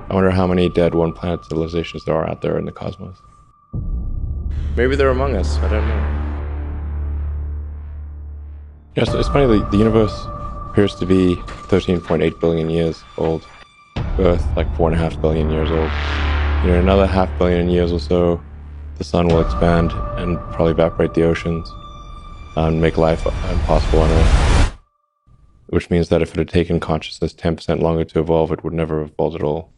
I wonder how many dead one-planet civilizations there are out there in the cosmos. Maybe they're among us, I don't know. Yes, it's funny, the universe appears to be 13.8 billion years old. Earth, like 4.5 billion years old. In another 500 million years or so, the sun will expand and probably evaporate the oceans and make life impossible on Earth. Which means that if it had taken consciousness 10% longer to evolve, it would never have evolved at all.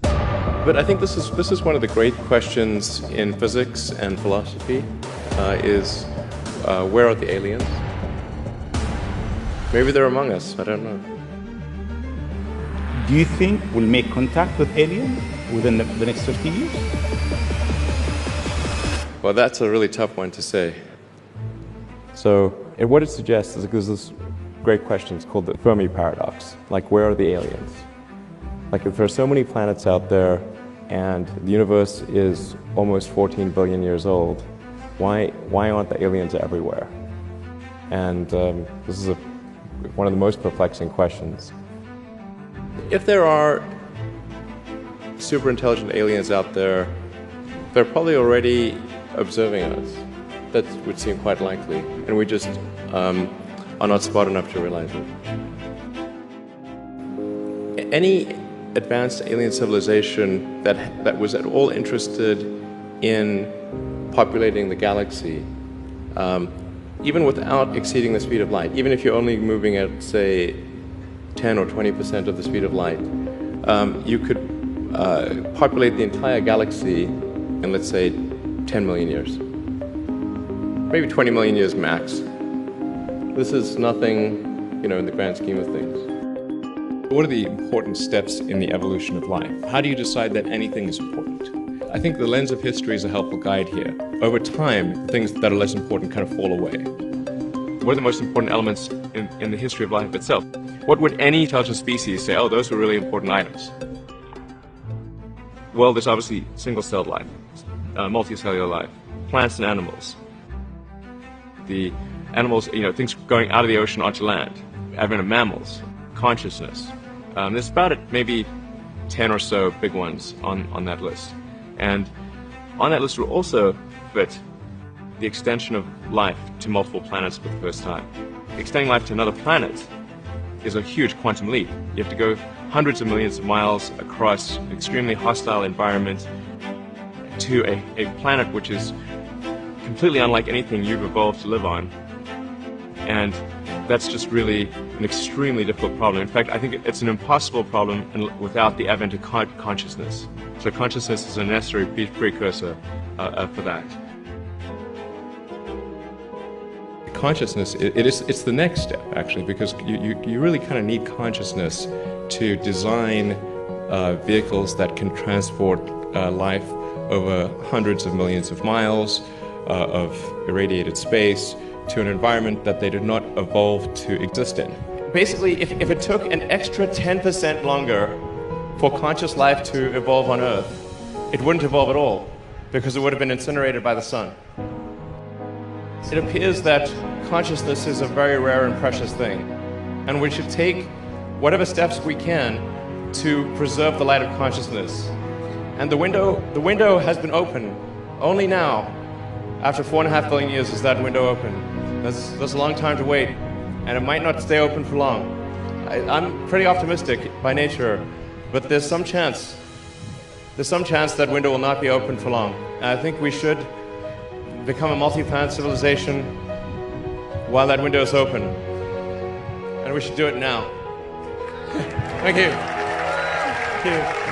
But I think this is one of the great questions in physics and philosophy, where are the aliens? Maybe they're among us, I don't know. Do you think we'll make contact with aliens within the next 50 years? Well, that's a really tough one to say. So, what it suggests is there's this great question, it's called the Fermi paradox. Like, where are the aliens? Like, if there are so many planets out there and the universe is almost 14 billion years old, why aren't the aliens everywhere? And this is one of the most perplexing questions. If there are super intelligent aliens out there, they're probably already observing us. That would seem quite likely, and we just are not smart enough to realize it. Any advanced alien civilization that was at all interested in populating the galaxy, even without exceeding the speed of light, even if you're only moving at, say, 10 or 20% of the speed of light, you could populate the entire galaxy in, let's say, 10 million years. Maybe 20 million years max. This is nothing, in the grand scheme of things. What are the important steps in the evolution of life? How do you decide that anything is important? I think the lens of history is a helpful guide here. Over time, things that are less important kind of fall away. What are the most important elements in the history of life itself? What would any intelligent species say, oh, those were really important items? Well, there's obviously single-celled life, multicellular life, plants and animals. The animals, things going out of the ocean onto land, advent of mammals, consciousness. There's about maybe 10 or so big ones on that list. And on that list will also fit the extension of life to multiple planets for the first time. Extending life to another planet is a huge quantum leap. You have to go hundreds of millions of miles across an extremely hostile environment to a planet which is completely unlike anything you've evolved to live on. And that's just really an extremely difficult problem. In fact, I think it's an impossible problem without the advent of consciousness. So consciousness is a necessary precursor for that. Consciousness, it's the next step, actually, because you really kind of need consciousness to design vehicles that can transport life over hundreds of millions of miles of irradiated space to an environment that they did not evolve to exist in. Basically, if it took an extra 10% longer for conscious life to evolve on Earth, it wouldn't evolve at all, because it would have been incinerated by the sun. It appears that consciousness is a very rare and precious thing, and we should take whatever steps we can to preserve the light of consciousness. And the window has been open. Only now, after 4.5 billion years, is that window open. There's a long time to wait, and it might not stay open for long. I'm pretty optimistic by nature, but there's some chance that window will not be open for long. And I think we should become a multi-planet civilization while that window is open. And we should do it now. Thank you. Thank you.